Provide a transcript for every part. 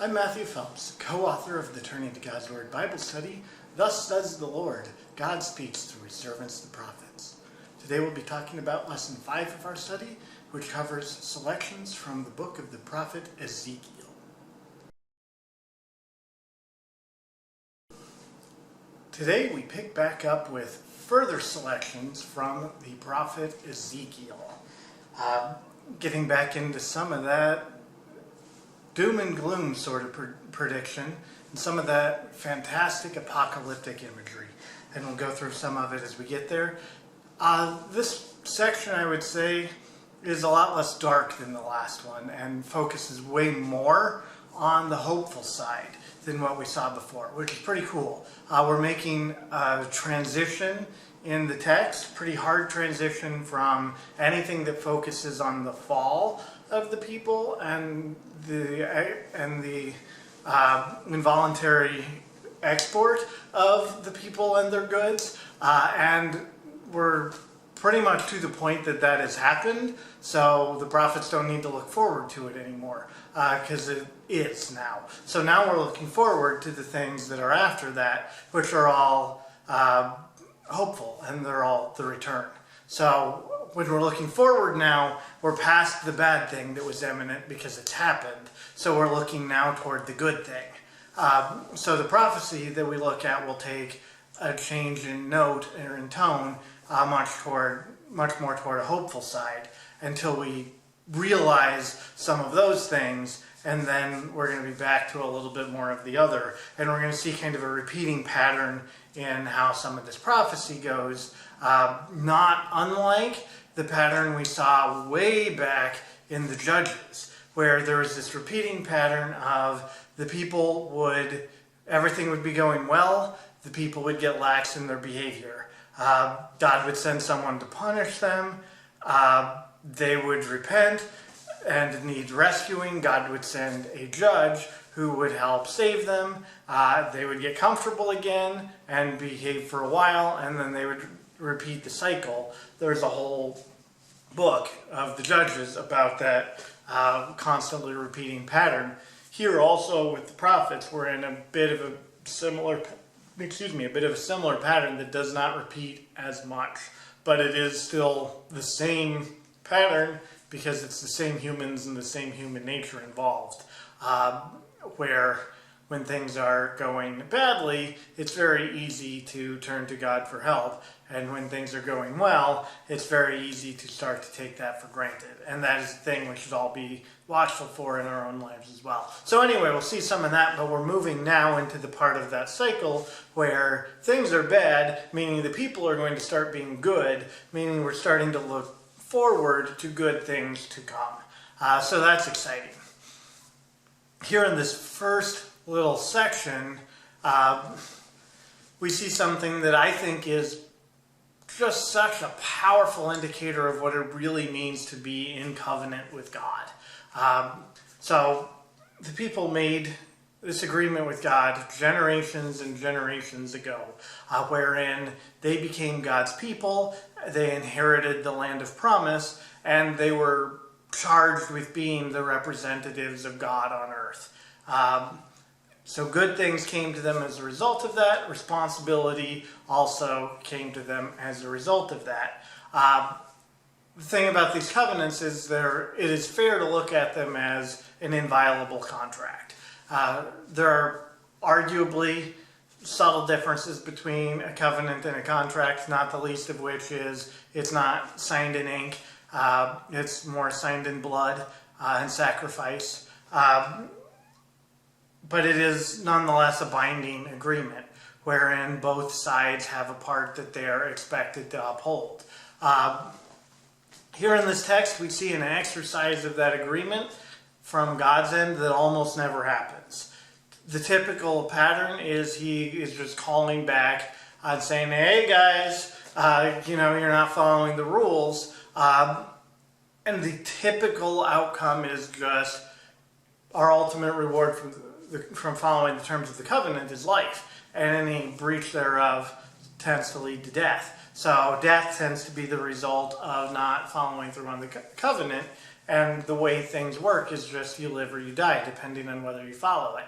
I'm Matthew Phelps, co-author of the Turning to God's Word Bible study, Thus Says the Lord, God Speaks Through His Servants, the Prophets. Today we'll be talking about Lesson 5 of our study, which covers selections from the book of the Prophet Ezekiel. Today we pick back up with further selections from the Prophet Ezekiel. Getting back into some of that doom and gloom sort of prediction and some of that fantastic apocalyptic imagery. And we'll go through some of it as we get there. This section, I would say, is a lot less dark than the last one and focuses way more on the hopeful side than what we saw before, which is pretty cool. We're making a transition in the text, pretty hard transition from anything that focuses on the fall of the people and the involuntary export of the people and their goods, and we're pretty much to the point that that has happened, so the prophets don't need to look forward to it anymore, because it is now. So now we're looking forward to the things that are after that, which are all hopeful, and they're all the return. So when we're looking forward now, we're past the bad thing that was imminent because it's happened. So we're looking now toward the good thing. So the prophecy that we look at will take a change in note or in tone, much more toward a hopeful side, until we realize some of those things, and then we're going to be back to a little bit more of the other, and we're going to see kind of a repeating pattern in how some of this prophecy goes, not unlike the pattern we saw way back in the Judges, where there was this repeating pattern of the people everything would be going well, the people would get lax in their behavior. God would send someone to punish them, they would repent and need rescuing. God would send a judge who would help save them. They would get comfortable again and behave for a while, and then they would repeat the cycle. There's a whole book of the Judges about that constantly repeating pattern. Here also with the prophets, we're in a bit of a similar pattern that does not repeat as much, but it is still the same pattern because it's the same humans and the same human nature involved, where when things are going badly, it's very easy to turn to God for help, and when things are going well, it's very easy to start to take that for granted, and that is the thing we should all be watchful for in our own lives as well. So anyway, we'll see some of that, but we're moving now into the part of that cycle where things are bad, meaning the people are going to start being good, meaning we're starting to look forward to good things to come. So that's exciting. Here in this first little section, we see something that I think is just such a powerful indicator of what it really means to be in covenant with God. So the people made this agreement with God generations and generations ago, wherein they became God's people, they inherited the land of promise, and they were charged with being the representatives of God on earth. So good things came to them as a result of that. Responsibility also came to them as a result of that. The thing about these covenants is it is fair to look at them as an inviolable contract. There are arguably subtle differences between a covenant and a contract, not the least of which is it's not signed in ink. It's more signed in blood and sacrifice. But it is nonetheless a binding agreement wherein both sides have a part that they are expected to uphold. Here in this text, we see an exercise of that agreement from God's end that almost never happens. The typical pattern is he is just calling back and saying, hey guys, you're not following the rules. And the typical outcome is just our ultimate reward from following the terms of the covenant is life, and any breach thereof tends to lead to death. So death tends to be the result of not following through on the covenant, And the way things work is just you live or you die, depending on whether you follow it.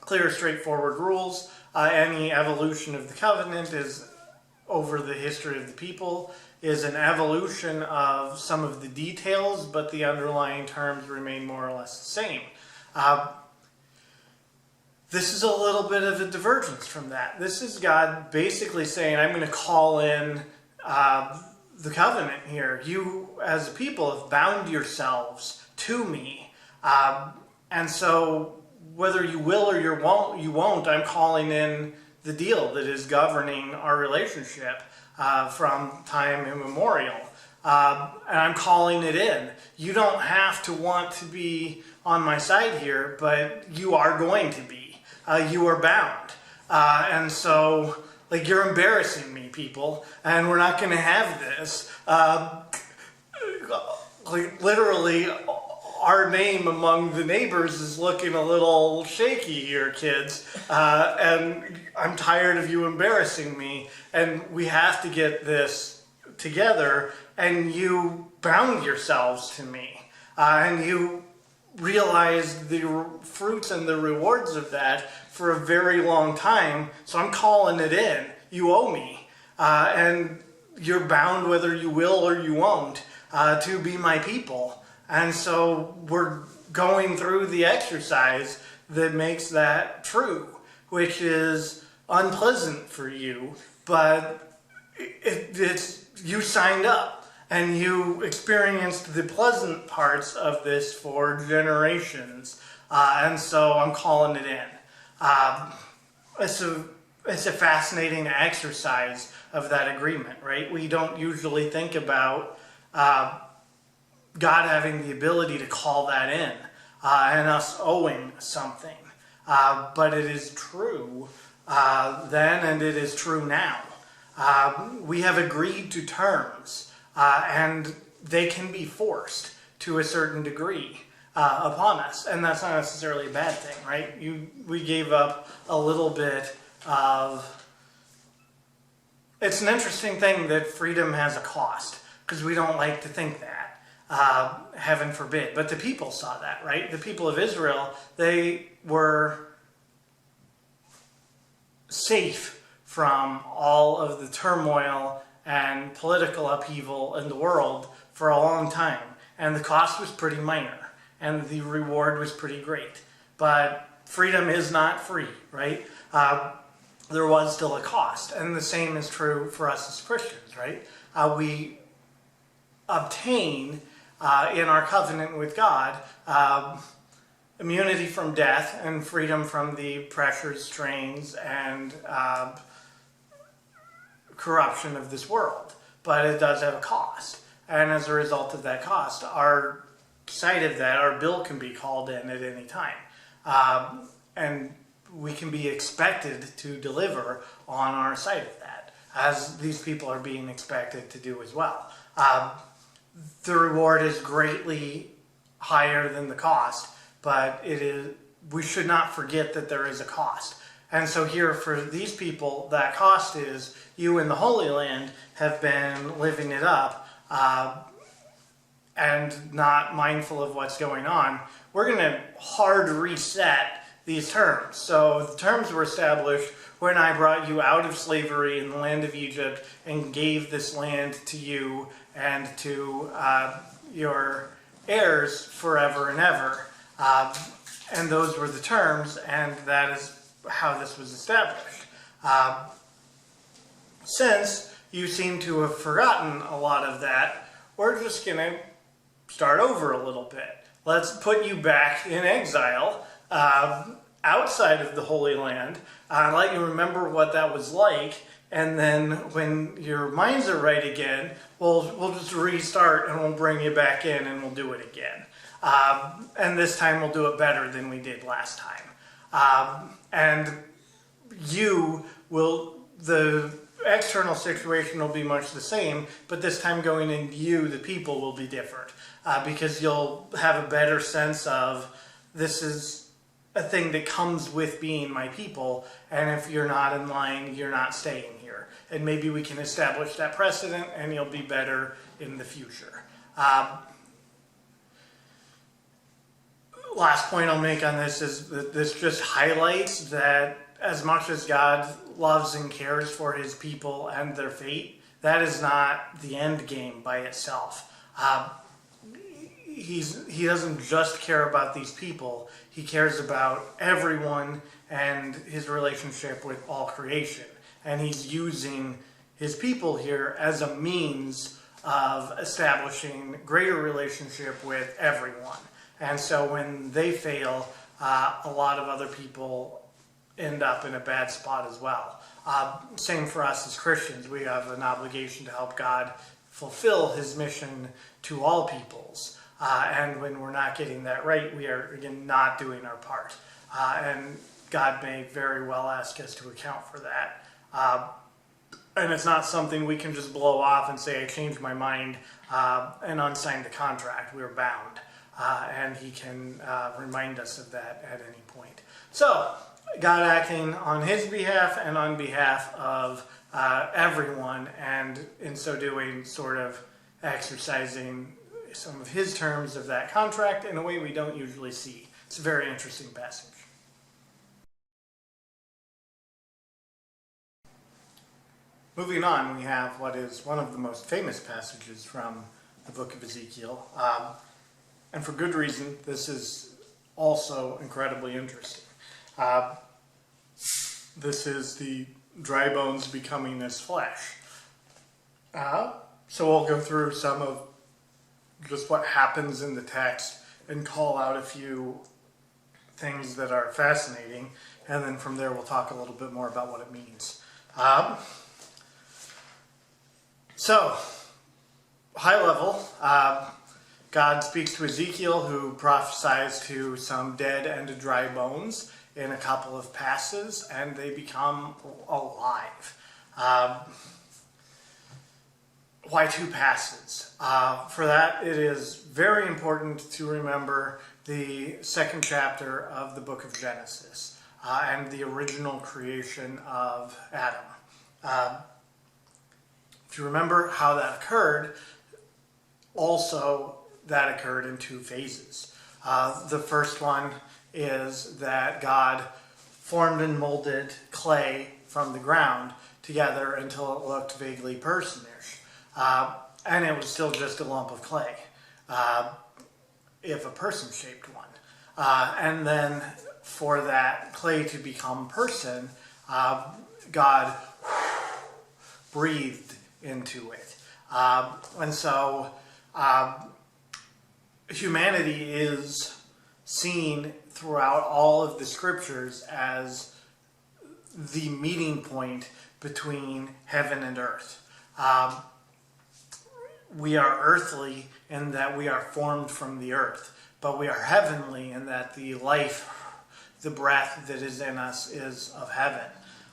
Clear, straightforward rules. Any evolution of the covenant is over the history of the people, is an evolution of some of the details, but the underlying terms remain more or less the same. This is a little bit of a divergence from that. This is God basically saying, I'm going to call in the covenant here. You, as a people, have bound yourselves to me. And so, whether you will or you won't, I'm calling in the deal that is governing our relationship from time immemorial. And I'm calling it in. You don't have to want to be on my side here, but you are going to be. You are bound. And so, like, you're embarrassing me, people, and we're not going to have this. Like, literally, our name among the neighbors is looking a little shaky here, kids. And I'm tired of you embarrassing me, and we have to get this together, and you bound yourselves to me. And you realized the fruits and the rewards of that for a very long time, so I'm calling it in. You owe me. And you're bound whether you will or you won't to be my people. And so we're going through the exercise that makes that true, which is unpleasant for you, but it's you signed up. And you experienced the pleasant parts of this for generations. And so I'm calling it in. It's a fascinating exercise of that agreement, right? We don't usually think about God having the ability to call that in and us owing something. But it is true then, and it is true now. We have agreed to terms. And they can be forced to a certain degree upon us. And that's not necessarily a bad thing, right? We gave up a little bit of... It's an interesting thing that freedom has a cost, because we don't like to think that. Heaven forbid. But the people saw that, right? The people of Israel, they were safe from all of the turmoil and political upheaval in the world for a long time. And the cost was pretty minor, and the reward was pretty great. But freedom is not free, right? There was still a cost, and the same is true for us as Christians, right? We obtain in our covenant with God immunity from death and freedom from the pressures, strains, and corruption of this world, but it does have a cost. And as a result of that cost, our side of that, our bill can be called in at any time. And we can be expected to deliver on our side of that, as these people are being expected to do as well. The reward is greatly higher than the cost, but we should not forget that there is a cost. And so here for these people, that cost is you in the Holy Land have been living it up and not mindful of what's going on. We're going to hard reset these terms. So the terms were established when I brought you out of slavery in the land of Egypt and gave this land to you and to your heirs forever and ever. And those were the terms, and that is how this was established. Since you seem to have forgotten a lot of that, we're just going to start over a little bit. Let's put you back in exile outside of the Holy Land, let you remember what that was like, and then when your minds are right again, we'll just restart and we'll bring you back in and we'll do it again. And this time we'll do it better than we did last time. And the external situation will be much the same, but this time going into you, the people, will be different. Because you'll have a better sense of, this is a thing that comes with being my people, and if you're not in line, you're not staying here. And maybe we can establish that precedent, and you'll be better in the future. last point I'll make on this is that this just highlights that as much as God loves and cares for his people and their fate, that is not the end game by itself. He doesn't just care about these people. He cares about everyone and his relationship with all creation. And he's using his people here as a means of establishing greater relationship with everyone. And so when they fail, a lot of other people end up in a bad spot as well. Same for us as Christians. We have an obligation to help God fulfill his mission to all peoples. And when we're not getting that right, we are, again, not doing our part. And God may very well ask us to account for that. And it's not something we can just blow off and say, I changed my mind, and unsign the contract. We're bound. And he can remind us of that at any point. So, God acting on his behalf and on behalf of everyone, and in so doing, sort of exercising some of his terms of that contract in a way we don't usually see. It's a very interesting passage. Moving on, we have what is one of the most famous passages from the book of Ezekiel. And for good reason, this is also incredibly interesting. This is the dry bones becoming as flesh. So we'll go through some of just what happens in the text and call out a few things that are fascinating. And then from there, we'll talk a little bit more about what it means. So, high level, God speaks to Ezekiel, who prophesies to some dead and dry bones in a couple of passes, and they become alive. Why two passes? For that, it is very important to remember the second chapter of the book of Genesis and the original creation of Adam. If you remember how that occurred, also that occurred in two phases. The first one is that God formed and molded clay from the ground together until it looked vaguely personish. And it was still just a lump of clay, if a person-shaped one. And then for that clay to become person, God breathed into it. And so humanity is seen throughout all of the scriptures as the meeting point between heaven and earth. We are earthly in that we are formed from the earth, but we are heavenly in that the life, the breath that is in us is of heaven.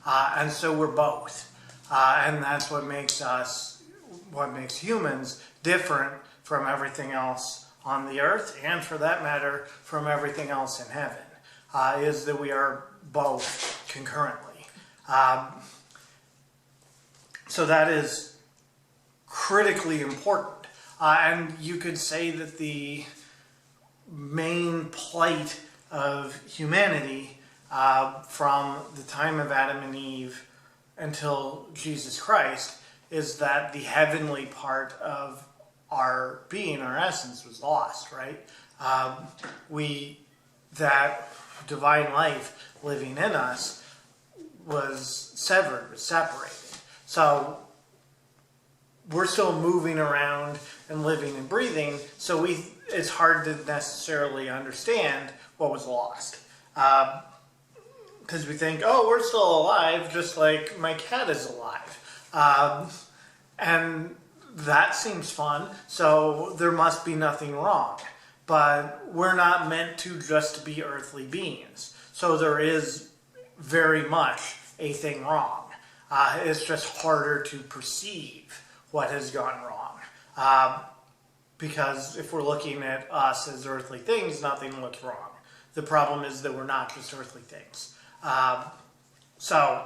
And so we're both. And that's what makes humans different from everything else on the earth, and for that matter, from everything else in heaven, is that we are both concurrently. So that is critically important. And you could say that the main plight of humanity from the time of Adam and Eve until Jesus Christ is that the heavenly part of our being, our essence, was lost, right? That divine life living in us was severed, was separated. So we're still moving around and living and breathing, so it's hard to necessarily understand what was lost. Because we think, oh, we're still alive, just like my cat is alive. And that seems fun, so there must be nothing wrong. But we're not meant to just be earthly beings. So there is very much a thing wrong. It's just harder to perceive what has gone wrong. Because if we're looking at us as earthly things, nothing looks wrong. The problem is that we're not just earthly things. So,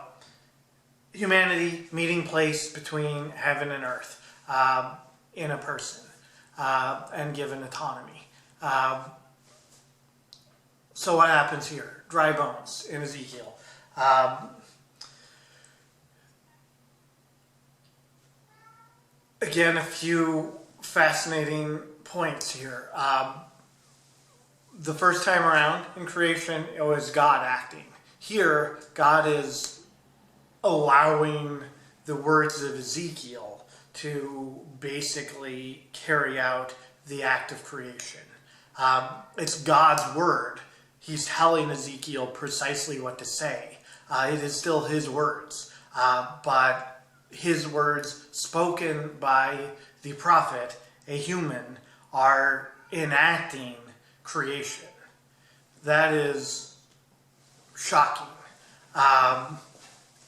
humanity, meeting place between heaven and earth in a person, and given autonomy. So what happens here? Dry bones in Ezekiel. Again, a few fascinating points here. The first time around in creation, it was God acting. Here, God is allowing the words of Ezekiel to basically carry out the act of creation. It's God's word. He's telling Ezekiel precisely what to say. It is still his words, but his words spoken by the prophet, a human, are enacting creation. That is shocking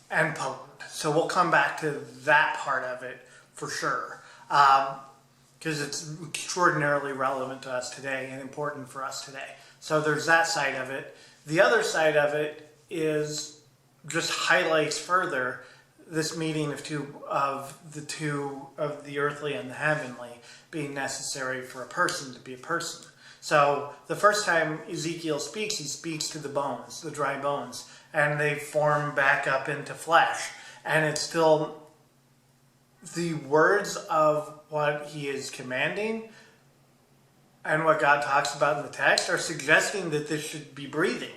and potent. So we'll come back to that part of it for sure, because it's extraordinarily relevant to us today and important for us today. So there's that side of it. The other side of it is just highlights further this meeting of the earthly and the heavenly being necessary for a person to be a person. So the first time Ezekiel speaks, he speaks to the bones, the dry bones, and they form back up into flesh. And it's still the words of what he is commanding and what God talks about in the text are suggesting that this should be breathing.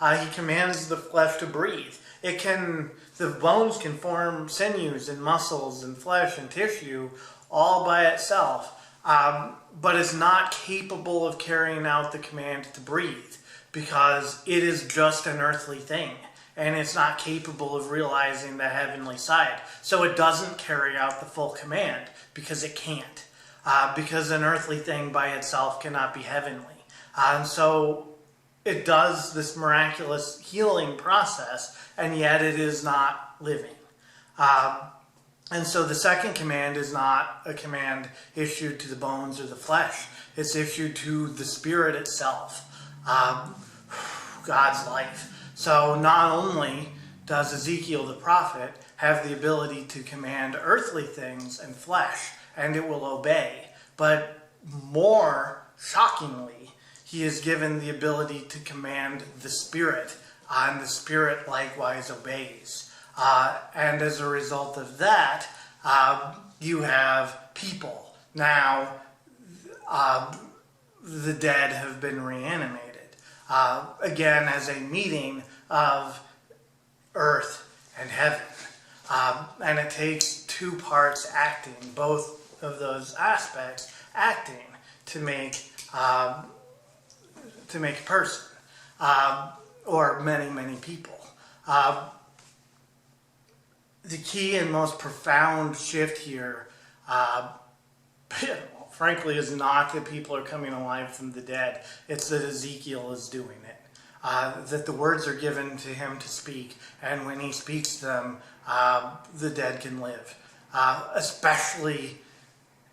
He commands the flesh to breathe. The bones can form sinews and muscles and flesh and tissue all by itself, but it's not capable of carrying out the command to breathe because it is just an earthly thing and it's not capable of realizing the heavenly side. So it doesn't carry out the full command because it can't, because an earthly thing by itself cannot be heavenly. And so it does this miraculous healing process, and yet it is not living. And so the second command is not a command issued to the bones or the flesh. It's issued to the spirit itself, God's life. So not only does Ezekiel the prophet have the ability to command earthly things and flesh, and it will obey, but more shockingly, he is given the ability to command the spirit, and the spirit likewise obeys. And as a result of that, you have people. Now, the dead have been reanimated. Again, as a meeting of earth and heaven. And it takes two parts acting, both of those aspects acting to make a person, or many, many people. The key and most profound shift here, frankly, is not that people are coming alive from the dead. It's that Ezekiel is doing it. That the words are given to him to speak, and when he speaks them, the dead can live. Especially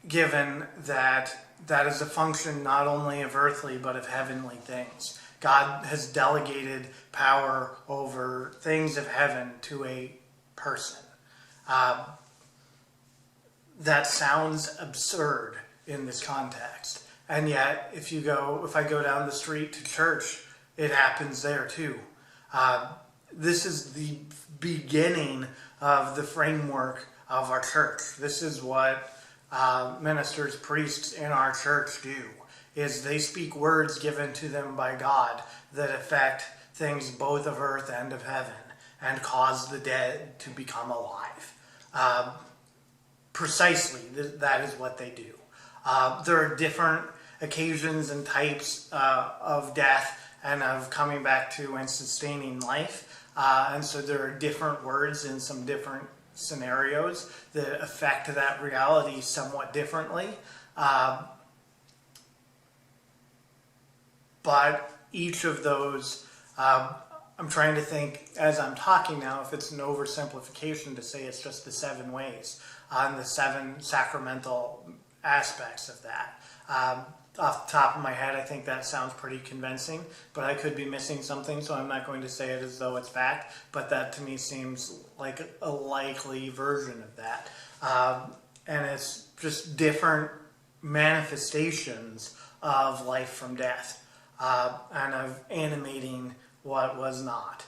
given that that is a function not only of earthly but of heavenly things. God has delegated power over things of heaven to a person. That sounds absurd in this context. And yet, if I go down the street to church, it happens there too. This is the beginning of the framework of our church. This is what ministers, priests in our church do, is they speak words given to them by God that affect things both of earth and of heaven and cause the dead to become alive. Precisely, that is what they do. There are different occasions and types of death and of coming back to and sustaining life. And so there are different words in some different scenarios that affect that reality somewhat differently. But each of those, I'm trying to think as I'm talking now if it's an oversimplification to say it's just the 7 ways and the 7 sacramental aspects of that. Off the top of my head, I think that sounds pretty convincing, but I could be missing something, so I'm not going to say it as though it's fact, but that to me seems like a likely version of that. And it's just different manifestations of life from death. and of animating what was not.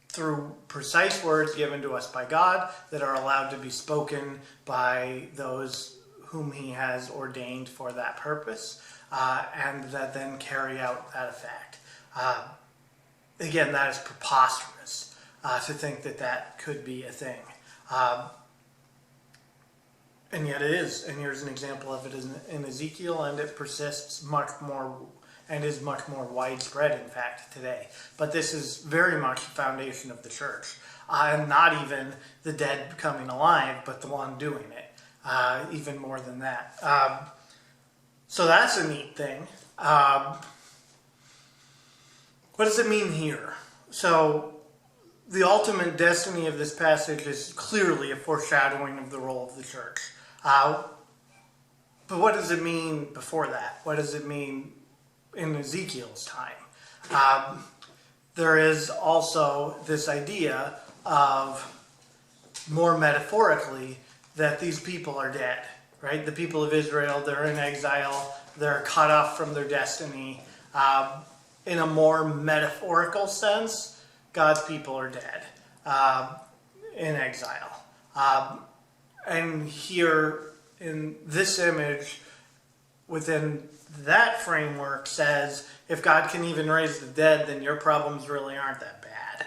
Through precise words given to us by God that are allowed to be spoken by those whom he has ordained for that purpose, and that then carry out that effect. Again, that is preposterous to think that that could be a thing. And yet it is. And here's an example of it in Ezekiel, and it persists much more and is much more widespread, in fact, today. But this is very much the foundation of the church. And not even the dead coming alive, but the one doing it. Even more than that. So that's a neat thing. What does it mean here? So the ultimate destiny of this passage is clearly a foreshadowing of the role of the church. But what does it mean before that? What does it mean in Ezekiel's time? There is also this idea of, more metaphorically, that these people are dead, right? The people of Israel, they're in exile, they're cut off from their destiny. In a more metaphorical sense, God's people are dead in exile. And here in this image, within that framework, says if God can even raise the dead, then your problems really aren't that bad.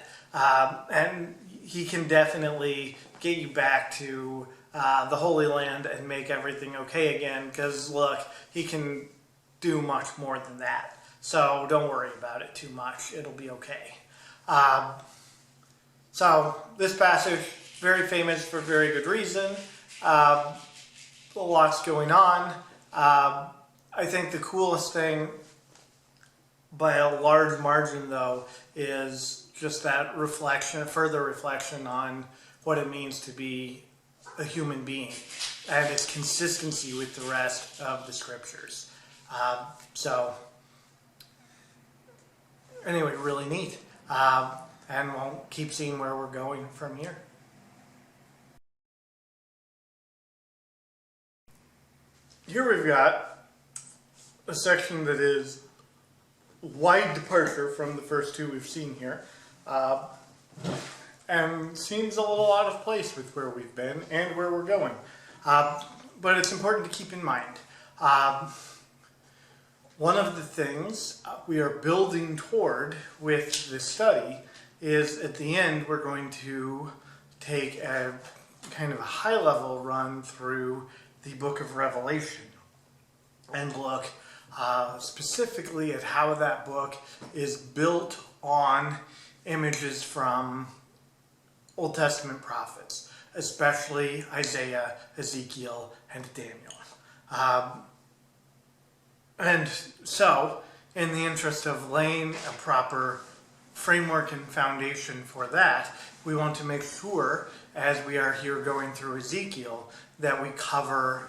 And he can definitely get you back to the Holy Land and make everything okay again, because look, he can do much more than that. So don't worry about it too much. It'll be okay. So this passage, very famous for very good reason. Lots going on. I think the coolest thing, by a large margin though, is just that reflection, further reflection on what it means to be a human being and its consistency with the rest of the scriptures. So anyway, really neat. And we'll keep seeing where we're going from here. Here we've got a section that is wide departure from the first two we've seen here, and seems a little out of place with where we've been and where we're going. But it's important to keep in mind. One of the things we are building toward with this study is, at the end, we're going to take a kind of a high-level run through the book of Revelation and look specifically at how that book is built on images from Old Testament prophets, especially Isaiah, Ezekiel, and Daniel. And so, in the interest of laying a proper framework and foundation for that, we want to make sure, as we are here going through Ezekiel, that we cover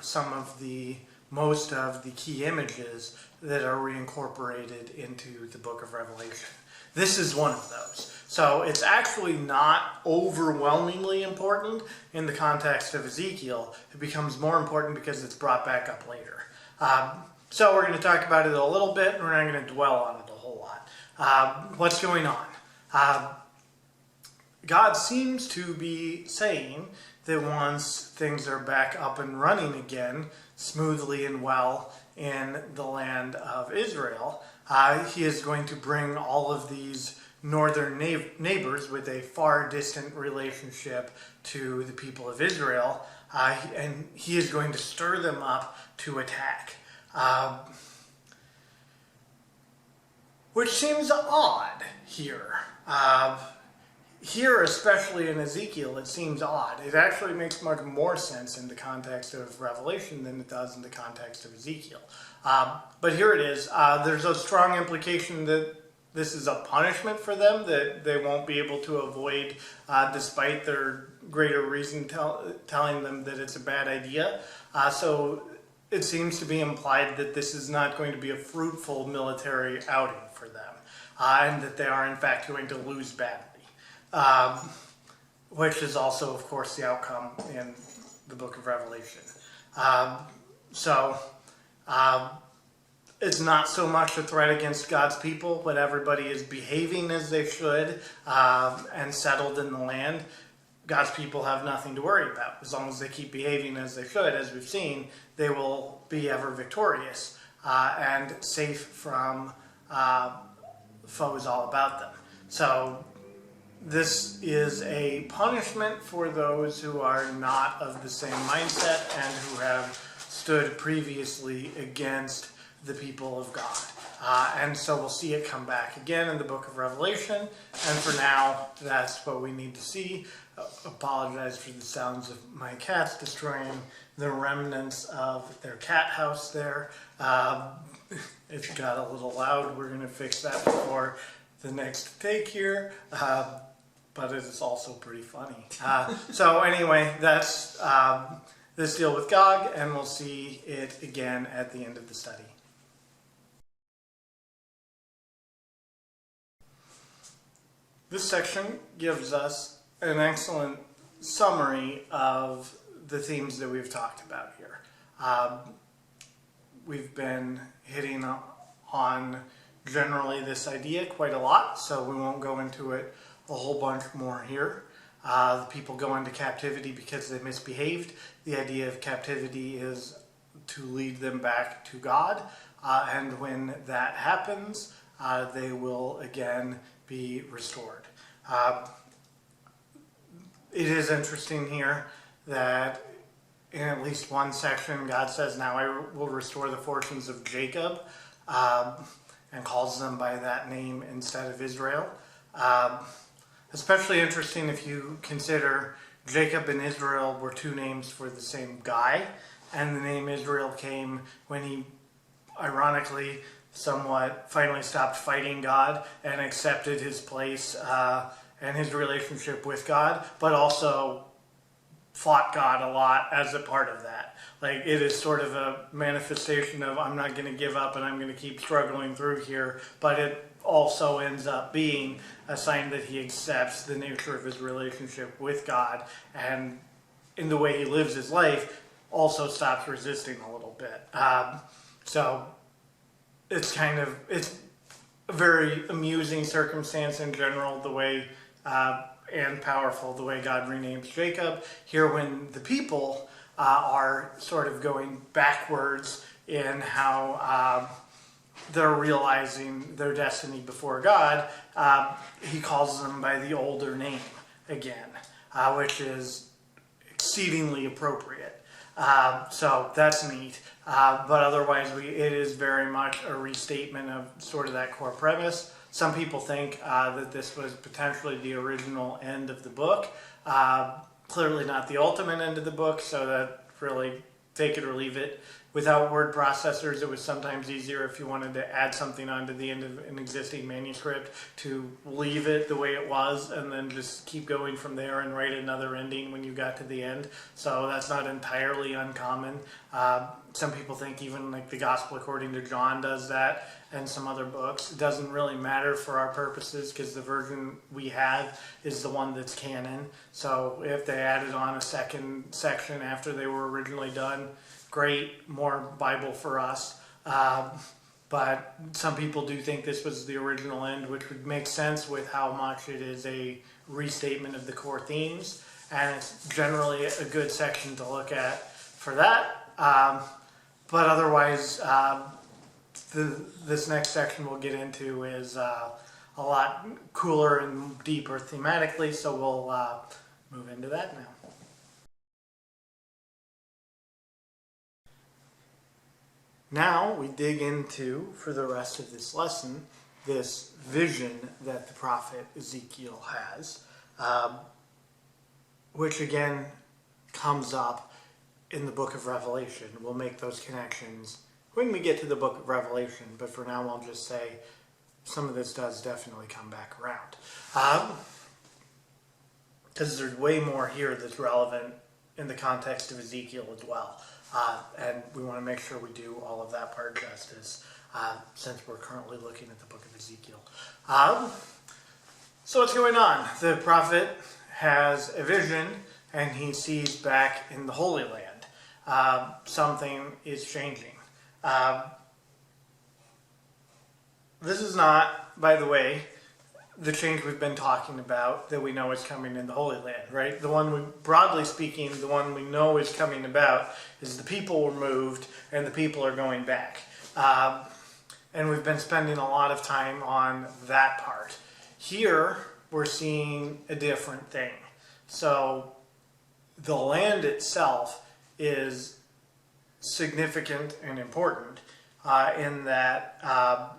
most of the key images that are reincorporated into the book of Revelation. This is one of those. So it's actually not overwhelmingly important in the context of Ezekiel. It becomes more important because it's brought back up later. So we're going to talk about it a little bit, and we're not going to dwell on it a whole lot. What's going on? God seems to be saying that once things are back up and running again, smoothly and well in the land of Israel, he is going to bring all of these northern neighbors with a far distant relationship to the people of Israel, and he is going to stir them up to attack. Which seems odd here. Here, especially in Ezekiel, it seems odd. It actually makes much more sense in the context of Revelation than it does in the context of Ezekiel. But here it is. There's a strong implication that this is a punishment for them, that they won't be able to avoid, despite their greater reason telling them that it's a bad idea. So it seems to be implied that this is not going to be a fruitful military outing for them, and that they are in fact going to lose badly. Which is also, of course, the outcome in the book of Revelation. it's not so much a threat against God's people, but everybody is behaving as they should and settled in the land. God's people have nothing to worry about. As long as they keep behaving as they should, as we've seen, they will be ever victorious and safe from foes all about them. So this is a punishment for those who are not of the same mindset and who have stood previously against the people of God. And so we'll see it come back again in the book of Revelation. And for now, that's what we need to see. Apologize for the sounds of my cats destroying the remnants of their cat house there. It got a little loud. We're going to fix that before the next take here. But it is also pretty funny. So anyway, that's this deal with Gog, and we'll see it again at the end of the study. This section gives us an excellent summary of the themes that we've talked about here. We've been hitting on generally this idea quite a lot, so we won't go into it a whole bunch more here. The people go into captivity because they misbehaved. The idea of captivity is to lead them back to God, and when that happens, they will again be restored. It is interesting here that in at least one section, God says, "Now I will restore the fortunes of Jacob," and calls them by that name instead of Israel. Especially interesting if you consider Jacob and Israel were two names for the same guy, and the name Israel came when he, ironically, somewhat finally stopped fighting God and accepted his place and his relationship with God, but also fought God a lot as a part of that. Like, it is sort of a manifestation of, I'm not going to give up and I'm going to keep struggling through here, but it also ends up being a sign that he accepts the nature of his relationship with God, and in the way he lives his life also stops resisting a little bit. So it's a very amusing circumstance in general, the way and powerful the way God renames Jacob here, when the people are sort of going backwards in how they're realizing their destiny before God. He calls them by the older name again, which is exceedingly appropriate. So that's neat. But otherwise, it is very much a restatement of sort of that core premise. Some people think that this was potentially the original end of the book. Clearly not the ultimate end of the book, so that really take it or leave it. Without word processors, it was sometimes easier if you wanted to add something onto the end of an existing manuscript to leave it the way it was and then just keep going from there and write another ending when you got to the end. So that's not entirely uncommon. Some people think even like the Gospel according to John does that, and some other books. It doesn't really matter for our purposes because the version we have is the one that's canon. So if they added on a second section after they were originally done, great, more Bible for us. But some people do think this was the original end, which would make sense with how much it is a restatement of the core themes. And it's generally a good section to look at for that. But otherwise, this next section we'll get into is a lot cooler and deeper thematically, so we'll move into that now. Now we dig into, for the rest of this lesson, this vision that the prophet Ezekiel has, which again comes up in the book of Revelation. We'll make those connections when we get to the book of Revelation, but for now I'll just say some of this does definitely come back around. Because there's way more here that's relevant in the context of Ezekiel as well. And we want to make sure we do all of that part justice, since we're currently looking at the book of Ezekiel. So what's going on? The prophet has a vision, and he sees back in the Holy Land. Something is changing. This is not, by the way, the change we've been talking about that we know is coming in the Holy Land, right? The one broadly speaking, the one we know is coming about is the people were moved and the people are going back. And we've been spending a lot of time on that part. Here, we're seeing a different thing. So, the land itself is significant and important in that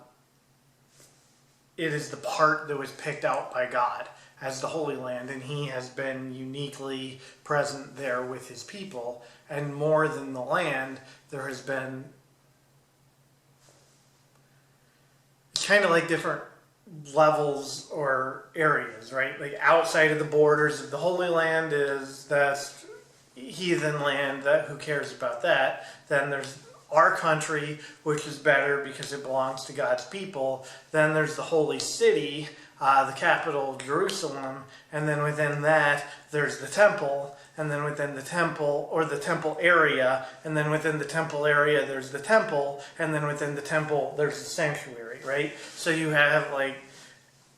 it is the part that was picked out by God as the Holy Land, and He has been uniquely present there with His people. And more than the land, there has been kind of like different levels or areas, right? Like outside of the borders of the Holy Land that's heathen land, who cares about that? Then there's our country, which is better because it belongs to God's people. Then there's the holy city, the capital of Jerusalem, and then within that there's the temple, and then within the temple, or the temple area, and then within the temple area there's the temple, and then within the temple there's the sanctuary, right? So you have like,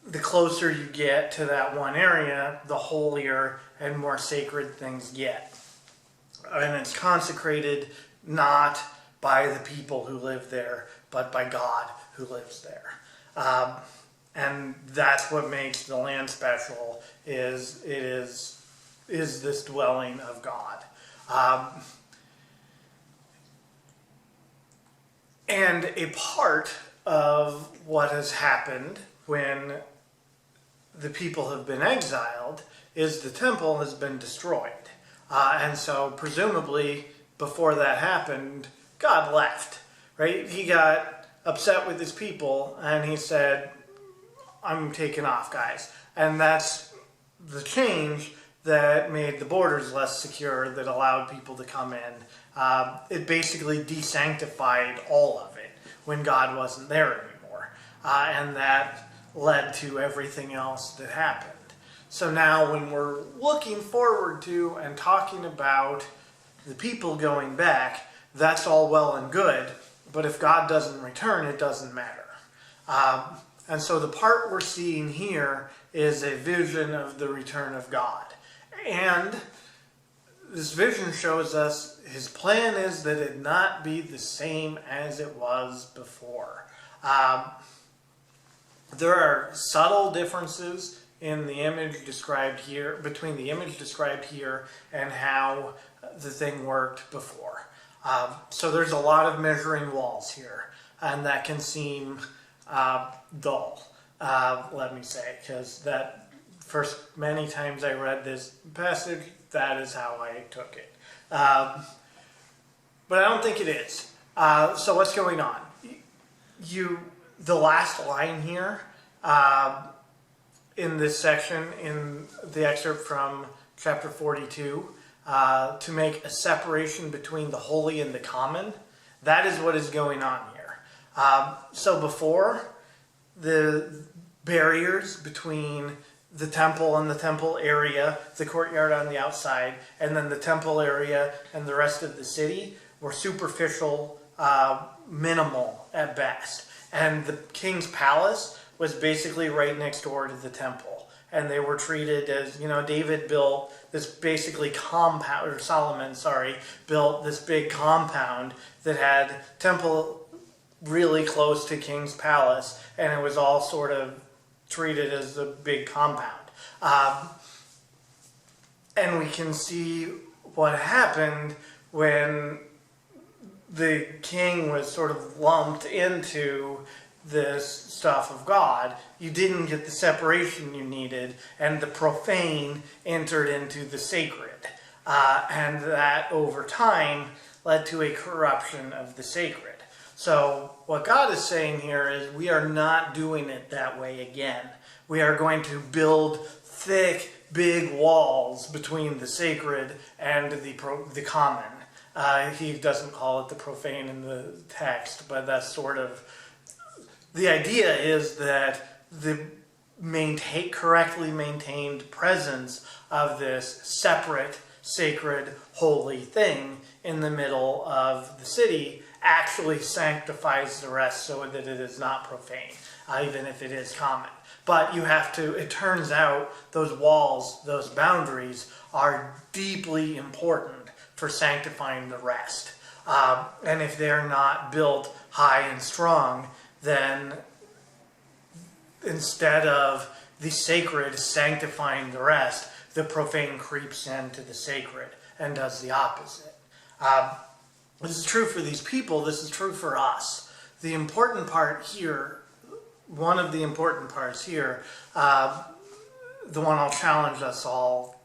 the closer you get to that one area, the holier and more sacred things get. And it's consecrated not by the people who live there, but by God who lives there. And that's what makes the land special, is this dwelling of God. And a part of what has happened when the people have been exiled is the temple has been destroyed. And so presumably before that happened, God left, right? He got upset with his people and he said, I'm taking off, guys. And that's the change that made the borders less secure, that allowed people to come in. It basically desanctified all of it when God wasn't there anymore. And that led to everything else that happened. So now when we're looking forward to and talking about the people going back, that's all well and good, but if God doesn't return, it doesn't matter. And so the part we're seeing here is a vision of the return of God. And this vision shows us His plan is that it not be the same as it was before. There are subtle differences in the image described here, between the image described here and how the thing worked before. So there's a lot of measuring walls here, and that can seem dull, let me say, because that first many times I read this passage, that is how I took it. But I don't think it is. So what's going on? The last line here in this section, in the excerpt from chapter 42, to make a separation between the holy and the common, that is what is going on here. So before, the barriers between the temple and the temple area, the courtyard on the outside, and then the temple area and the rest of the city were superficial, minimal at best. And the king's palace was basically right next door to the temple. And they were treated as, David built this basically compound, or Solomon, built this big compound that had temple really close to king's palace, and it was all sort of treated as a big compound. And we can see what happened when the king was sort of lumped into this stuff of God. You didn't get the separation you needed, and the profane entered into the sacred. And that over time led to a corruption of the sacred. So what God is saying here is we are not doing it that way again. We are going to build thick, big walls between the sacred and the common. He doesn't call it the profane in the text, but that's sort of... The idea is that the correctly maintained presence of this separate sacred, holy thing in the middle of the city actually sanctifies the rest so that it is not profane, even if it is common. But you have to, it turns out those walls, those boundaries are deeply important for sanctifying the rest. And if they're not built high and strong, then instead of the sacred sanctifying the rest, the profane creeps into the sacred and does the opposite. This is true for these people. This is true for us. The important part here, one of the important parts here, the one I'll challenge us all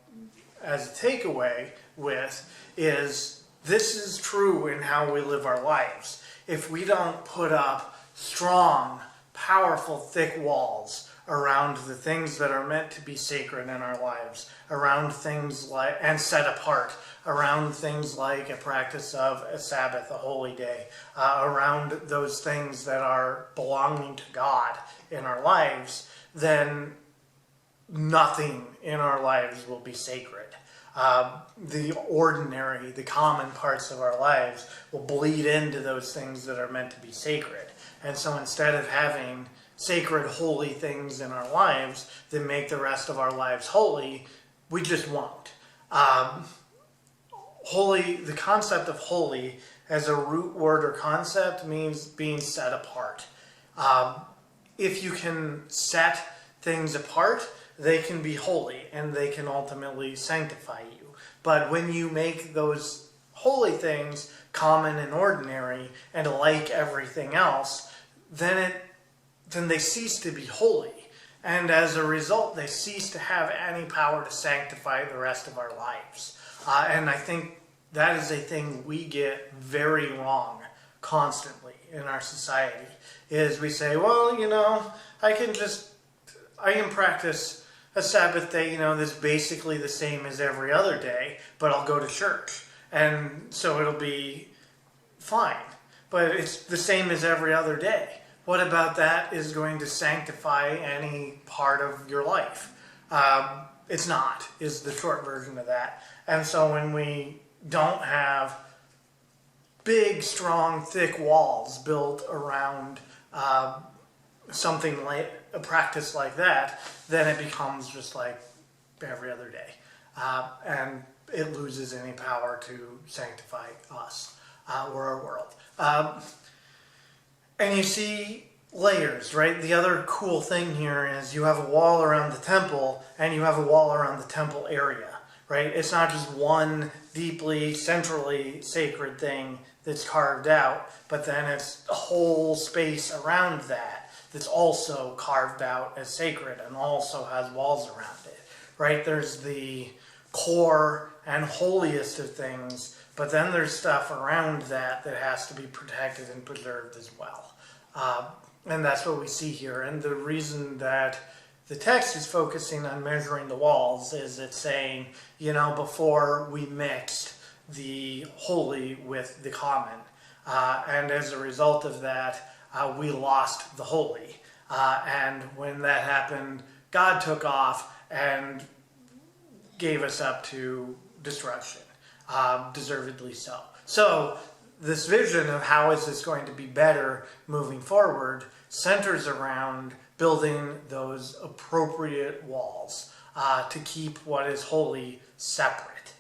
as a takeaway with, is this is true in how we live our lives. If we don't put up strong, powerful, thick walls around the things that are meant to be sacred in our lives, around things like, and set apart, around things like a practice of a Sabbath, a holy day, around those things that are belonging to God in our lives, then nothing in our lives will be sacred. The ordinary, the common parts of our lives will bleed into those things that are meant to be sacred. And so instead of having sacred, holy things in our lives that make the rest of our lives holy, we just won't. Holy, the concept of holy as a root word or concept means being set apart. If you can set things apart, they can be holy and they can ultimately sanctify you. But when you make those holy things common and ordinary and like everything else, then they cease to be holy. And as a result, they cease to have any power to sanctify the rest of our lives. And I think that is a thing we get very wrong constantly in our society, is we say, well, you know, I can practice a Sabbath day, you know, that's basically the same as every other day, but I'll go to church. And so it'll be fine. But it's the same as every other day. What about that is going to sanctify any part of your life? It's not, is the short version of that. And so when we don't have big, strong, thick walls built around something like a practice like that, then it becomes just like every other day. And it loses any power to sanctify us or our world. And you see layers, right? The other cool thing here is you have a wall around the temple and you have a wall around the temple area, right? It's not just one deeply, centrally sacred thing that's carved out, but then it's a whole space around that that's also carved out as sacred and also has walls around it, right? There's the core and holiest of things, but then there's stuff around that that has to be protected and preserved as well. And that's what we see here. And the reason that the text is focusing on measuring the walls is it's saying, you know, before we mixed the holy with the common. And as a result of that, we lost the holy. And when that happened, God took off and gave us up to destruction, deservedly so. So this vision of how is this going to be better moving forward centers around building those appropriate walls to keep what is holy separate,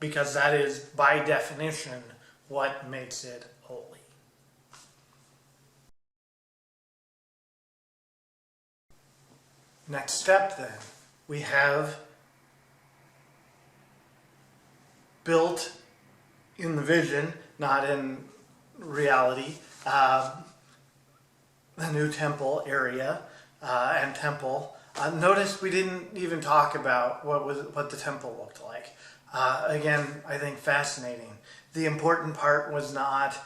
because that is, by definition, what makes it holy. Next step, then, we have built in the vision, not in reality, the new temple area and temple. Notice we didn't even talk about what the temple looked like. Again, I think fascinating. The important part was not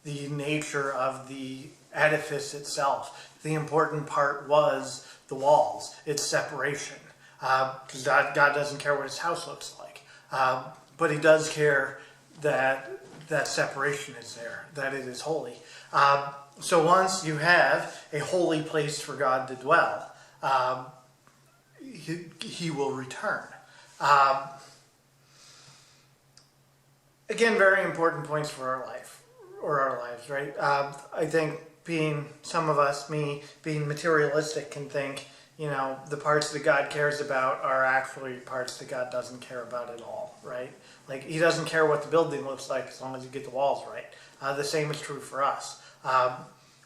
the nature of the edifice itself. The important part was the walls, its separation. Because God doesn't care what his house looks like. But he does care that that separation is there, that it is holy. So once you have a holy place for God to dwell, he will return. again, very important points for our life, or our lives, right? I think some of us, me, being materialistic, can think, the parts that God cares about are actually parts that God doesn't care about at all, right? Like, he doesn't care what the building looks like as long as you get the walls right. The same is true for us.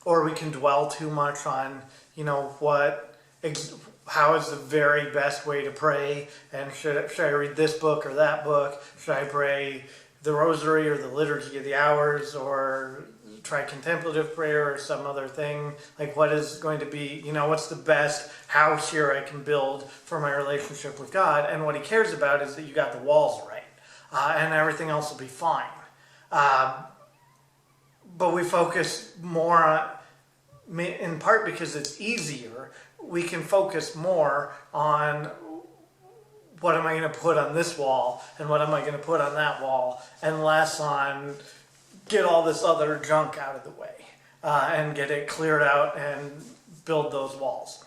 Or we can dwell too much on, how is the very best way to pray, and should I read this book or that book? Should I pray the rosary or the liturgy of the hours, or try contemplative prayer or some other thing? Like, what is going to be, what's the best house here I can build for my relationship with God? And what he cares about is that you got the walls right, and everything else will be fine. But we focus more on, in part because it's easier, we can focus more on what am I going to put on this wall and what am I going to put on that wall, and less on get all this other junk out of the way and get it cleared out and build those walls.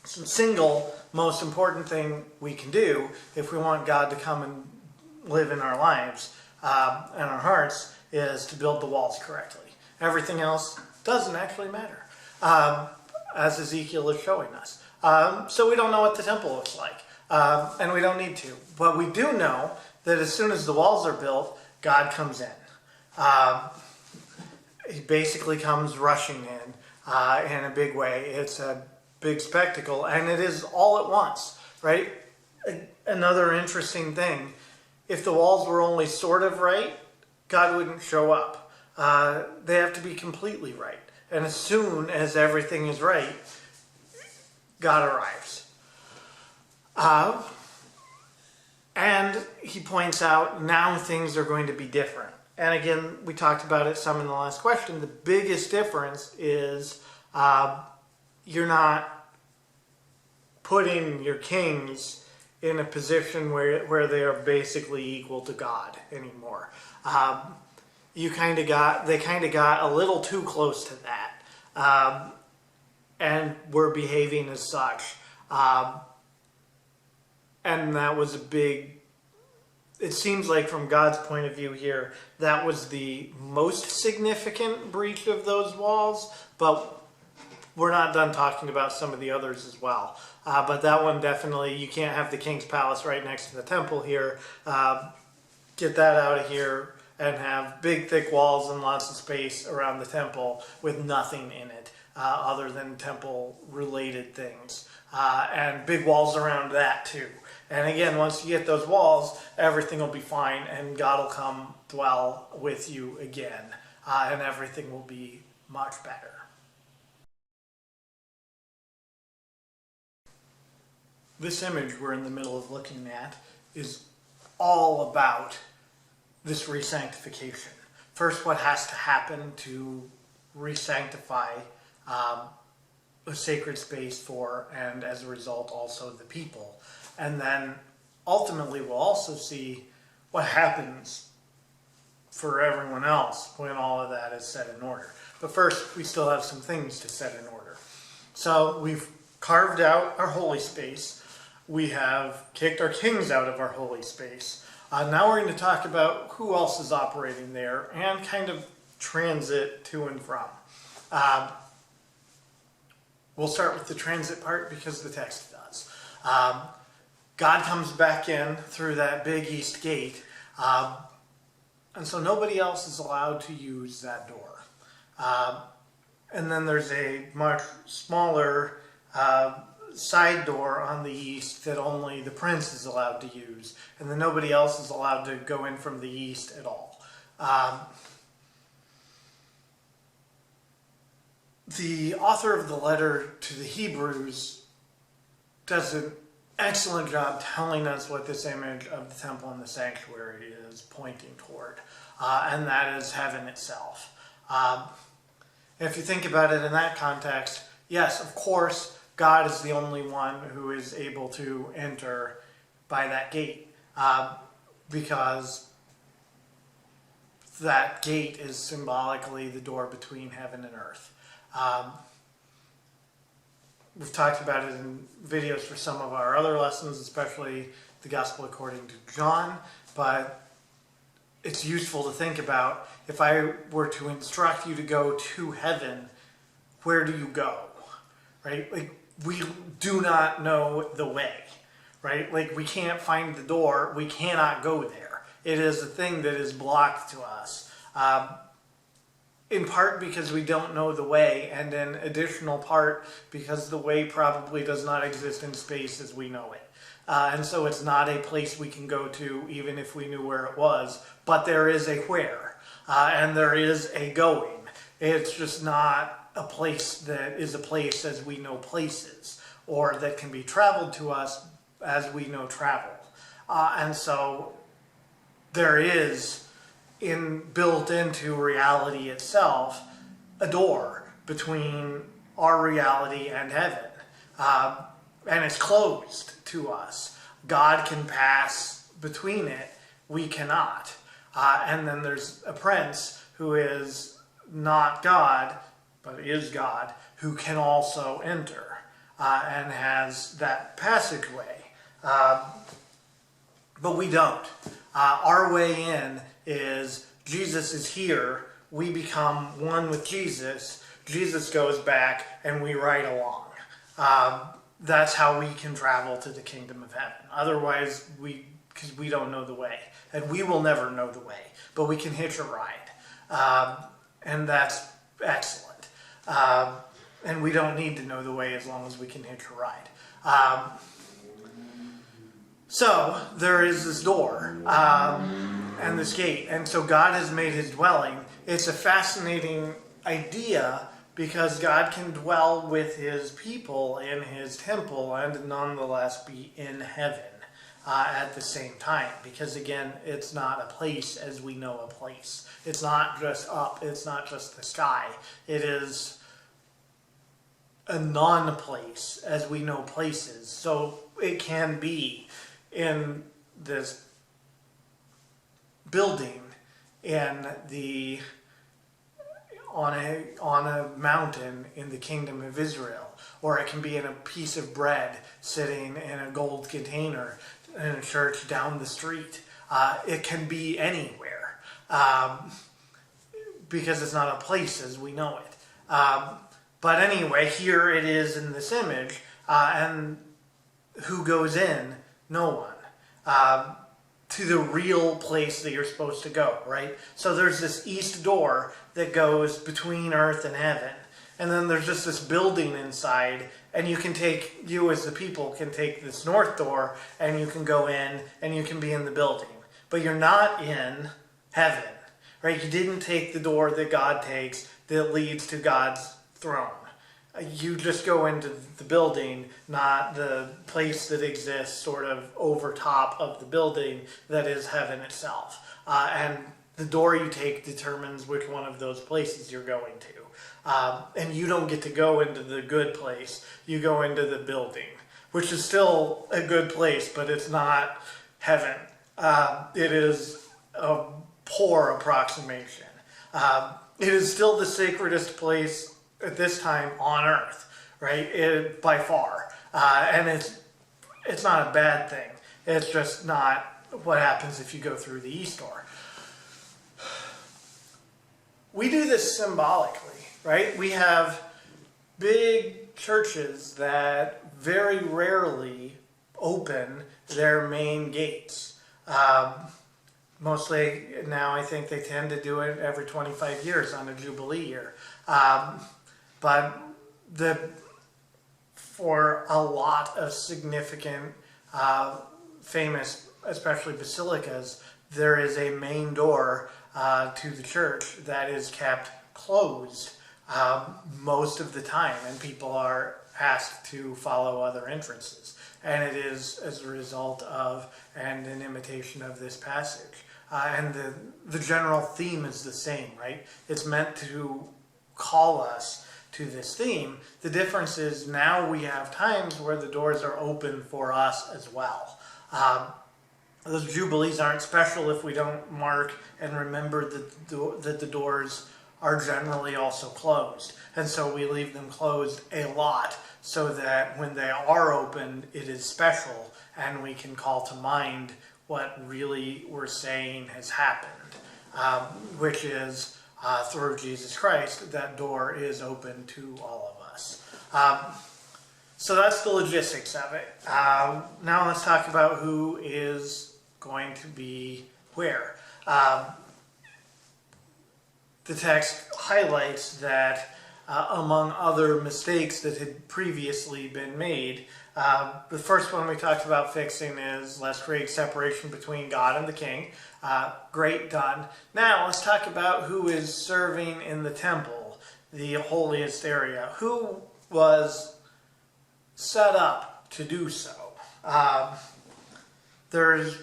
So the single most important thing we can do if we want God to come and live in our lives and our hearts is to build the walls correctly. Everything else doesn't actually matter, as Ezekiel is showing us. So we don't know what the temple looks like, and we don't need to. But we do know that as soon as the walls are built, God comes in. He basically comes rushing in a big way. It's a big spectacle, and it is all at once, right? Another interesting thing, if the walls were only sort of right, God wouldn't show up. They have to be completely right. And as soon as everything is right, God arrives. And he points out now things are going to be different. And again, we talked about it some in the last question. The biggest difference is you're not putting your kings in a position where they are basically equal to God anymore. They kind of got a little too close to that, and were behaving as such. And that was a big, it seems like from God's point of view here, that was the most significant breach of those walls, but we're not done talking about some of the others as well. But that one definitely, you can't have the king's palace right next to the temple here. Get that out of here and have big thick walls and lots of space around the temple with nothing in it other than temple related things. And big walls around that too. And again, once you get those walls, everything will be fine and God will come dwell with you again. And everything will be much better. This image we're in the middle of looking at is all about this re-sanctification. First, what has to happen to re-sanctify a sacred space for, and as a result, also the people. And then ultimately we'll also see what happens for everyone else when all of that is set in order. But first, we still have some things to set in order. So we've carved out our holy space. We have kicked our kings out of our holy space. Now we're going to talk about who else is operating there and kind of transit to and from. We'll start with the transit part because the text does. God comes back in through that big east gate, and so nobody else is allowed to use that door. And then there's a much smaller side door on the east that only the prince is allowed to use, and then nobody else is allowed to go in from the east at all. The author of the letter to the Hebrews does an excellent job telling us what this image of the temple and the sanctuary is pointing toward, and that is heaven itself. If you think about it in that context, yes, of course, God is the only one who is able to enter by that gate, because that gate is symbolically the door between heaven and earth. We've talked about it in videos for some of our other lessons, especially the Gospel according to John, but it's useful to think about, if I were to instruct you to go to heaven, where do you go? Right? Like, we do not know the way, right? Like, we can't find the door. We cannot go there. It is a thing that is blocked to us. In part because we don't know the way, and in additional part because the way probably does not exist in space as we know it. And so it's not a place we can go to even if we knew where it was, but there is a where, and there is a going. It's just not a place that is a place as we know places, or that can be traveled to us as we know travel. And so there is, built into reality itself, a door between our reality and heaven. And it's closed to us. God can pass between it. We cannot. And then there's a prince who is not God, but is God, who can also enter and has that passageway. But we don't. Our way in is Jesus is here. We become one with Jesus. Jesus goes back and we ride along. That's how we can travel to the kingdom of heaven. Otherwise, because we don't know the way. And we will never know the way. But we can hitch a ride. And that's excellent. And we don't need to know the way as long as we can hitch a ride. So there is this door and this gate. And so God has made his dwelling. It's a fascinating idea because God can dwell with his people in his temple and nonetheless be in heaven at the same time. Because again, it's not a place as we know a place. It's not just up. It's not just the sky. It is a non-place as we know places. So it can be in this building on a mountain in the kingdom of Israel, or it can be in a piece of bread sitting in a gold container in a church down the street. It can be anywhere because it's not a place as we know it. But anyway, here it is in this image, and who goes in? No one. To the real place that you're supposed to go, right? So there's this east door that goes between earth and heaven. And then there's just this building inside, and you as the people can take this north door, and you can go in, and you can be in the building. But you're not in heaven, right? You didn't take the door that God takes that leads to God's throne. You just go into the building, not the place that exists sort of over top of the building that is heaven itself. And the door you take determines which one of those places you're going to. And you don't get to go into the good place. You go into the building, which is still a good place, but it's not heaven. It is a poor approximation. It is still the sacredest place at this time on earth, right? By far. And it's not a bad thing. It's just not what happens if you go through the east door. We do this symbolically, right? We have big churches that very rarely open their main gates. Mostly now I think they tend to do it every 25 years on a Jubilee year. But for a lot of significant, famous, especially basilicas, there is a main door to the church that is kept closed most of the time, and people are asked to follow other entrances. And it is as a result of and an imitation of this passage. And the general theme is the same, right? It's meant to call us to this theme. The difference is now we have times where the doors are open for us as well. Those Jubilees aren't special if we don't mark and remember that the doors are generally also closed. And so we leave them closed a lot so that when they are opened, it is special and we can call to mind what really we're saying has happened, which is through Jesus Christ, that door is open to all of us. So that's the logistics of it. Now let's talk about who is going to be where. The text highlights that among other mistakes that had previously been made, the first one we talked about fixing is let's create separation between God and the king. Great, done. Now let's talk about who is serving in the temple, the holiest area. Who was set up to do so? There's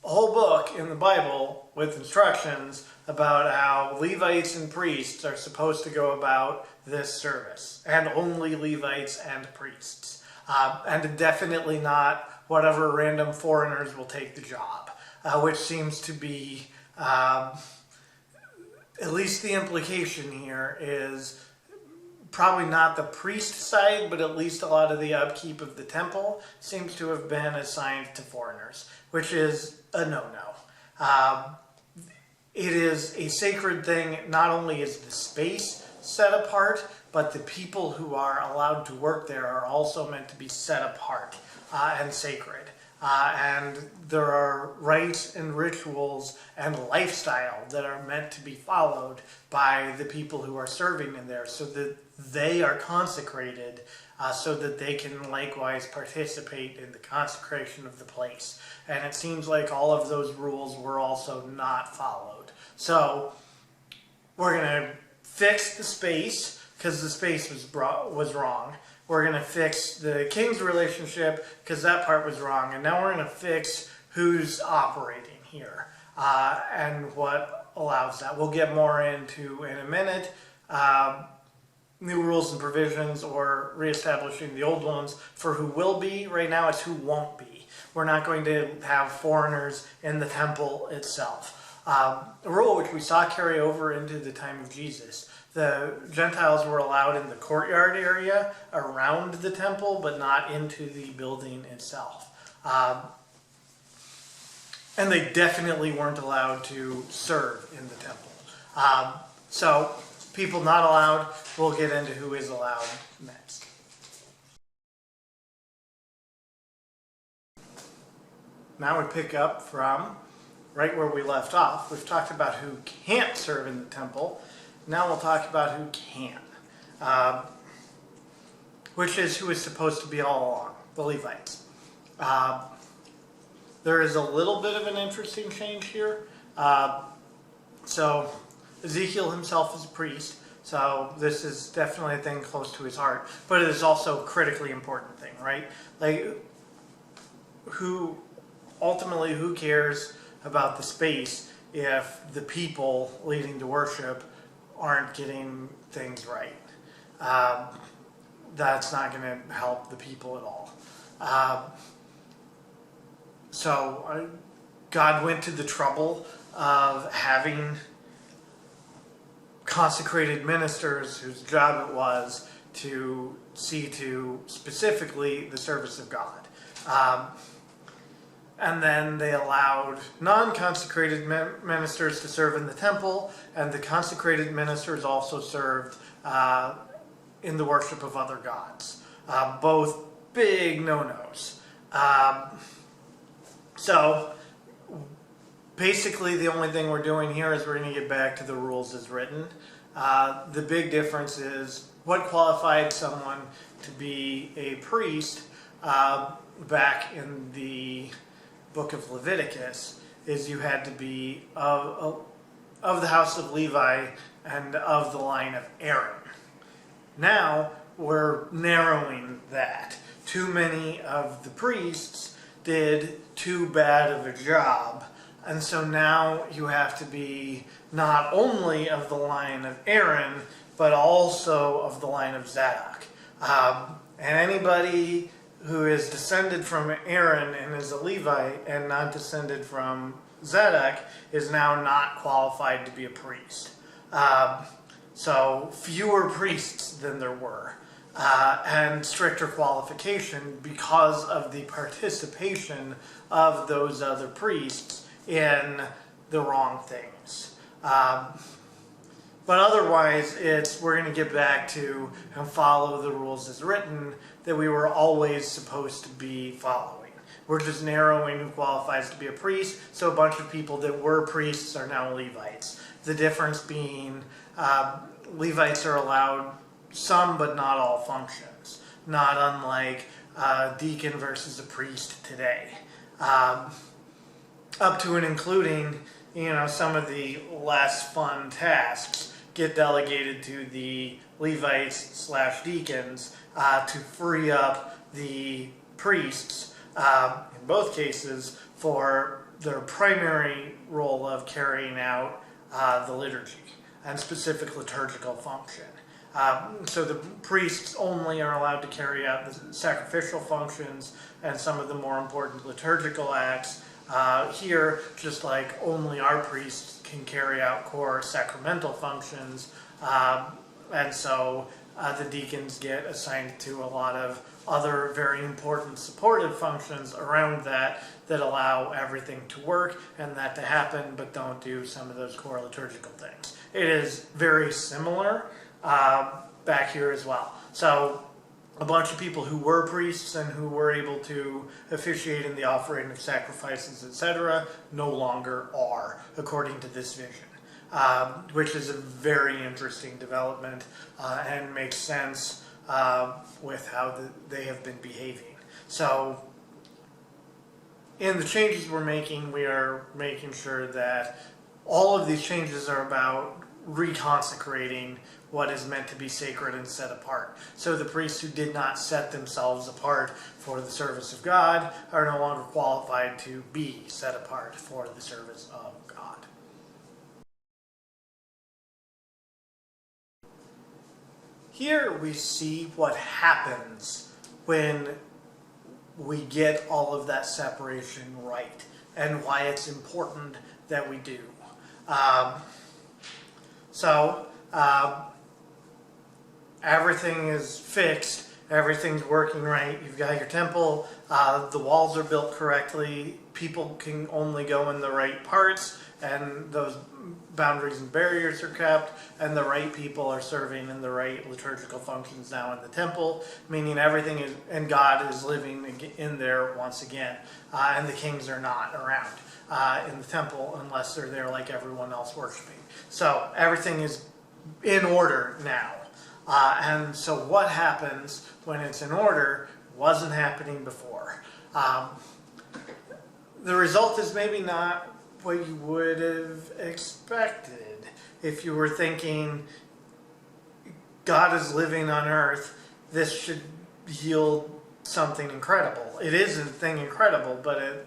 a whole book in the Bible with instructions about how Levites and priests are supposed to go about this service, and only Levites and priests, and definitely not whatever random foreigners will take the job, which seems to be, at least the implication here is probably not the priest side, but at least a lot of the upkeep of the temple seems to have been assigned to foreigners, which is a no-no. It is a sacred thing. Not only is the space set apart, but the people who are allowed to work there are also meant to be set apart and sacred. And there are rites and rituals and lifestyle that are meant to be followed by the people who are serving in there, so that they are consecrated, so that they can likewise participate in the consecration of the place. And it seems like all of those rules were also not followed. So we're going to fix the space, because the space was wrong. We're going to fix the king's relationship, because that part was wrong. And now we're going to fix who's operating here and what allows that. We'll get more into in a minute. New rules and provisions, or reestablishing the old ones for who will be. Right now it's who won't be. We're not going to have foreigners in the temple itself. A rule which we saw carry over into the time of Jesus. The Gentiles were allowed in the courtyard area around the temple, but not into the building itself. And they definitely weren't allowed to serve in the temple. So people not allowed. We'll get into who is allowed next. Now we pick up from right where we left off. We've talked about who can't serve in the temple. Now we'll talk about who can, which is who is supposed to be all along, the Levites. There is a little bit of an interesting change here. So Ezekiel himself is a priest, so this is definitely a thing close to his heart, but it is also a critically important thing, right? Like, who cares about the space if the people leading to worship aren't getting things right? That's not going to help the people at all. So God went to the trouble of having consecrated ministers whose job it was to see to specifically the service of God. And then they allowed non-consecrated ministers to serve in the temple, and the consecrated ministers also served in the worship of other gods. Both big no-nos. So basically the only thing we're doing here is we're going to get back to the rules as written. The big difference is what qualified someone to be a priest back in the book of Leviticus is you had to be of the house of Levi and of the line of Aaron. Now we're narrowing that. Too many of the priests did too bad of a job, and so now you have to be not only of the line of Aaron, but also of the line of Zadok. And anybody who is descended from Aaron and is a Levite and not descended from Zadok is now not qualified to be a priest. So fewer priests than there were. and stricter qualification because of the participation of those other priests in the wrong things. But otherwise, we're going to get back to and follow the rules as written that we were always supposed to be following. We're just narrowing who qualifies to be a priest, so a bunch of people that were priests are now Levites. The difference being Levites are allowed some but not all functions, not unlike a deacon versus a priest today. Up to and including, some of the less fun tasks get delegated to the Levites / deacons to free up the priests, in both cases, for their primary role of carrying out the liturgy and specific liturgical function. So the priests only are allowed to carry out the sacrificial functions and some of the more important liturgical acts. Here, just like only our priests can carry out core sacramental functions, and so the deacons get assigned to a lot of other very important supportive functions around that allow everything to work and that to happen, but don't do some of those core liturgical things. It is very similar back here as well. So a bunch of people who were priests and who were able to officiate in the offering of sacrifices, etc., no longer are, according to this vision, which is a very interesting development and makes sense with how they have been behaving. So in the changes we're making, we are making sure that all of these changes are about reconsecrating what is meant to be sacred and set apart. So the priests who did not set themselves apart for the service of God are no longer qualified to be set apart for the service of God. Here we see what happens when we get all of that separation right and why it's important that we do. Everything is fixed, everything's working right, you've got your temple, the walls are built correctly, people can only go in the right parts, and those boundaries and barriers are kept, and the right people are serving in the right liturgical functions now in the temple, meaning everything is, and God is living in there once again, and the kings are not around in the temple unless they're there like everyone else worshiping. So everything is in order now. And so what happens when it's in order wasn't happening before. The result is maybe not what you would have expected if you were thinking God is living on earth, this should yield something incredible. It is a thing incredible, but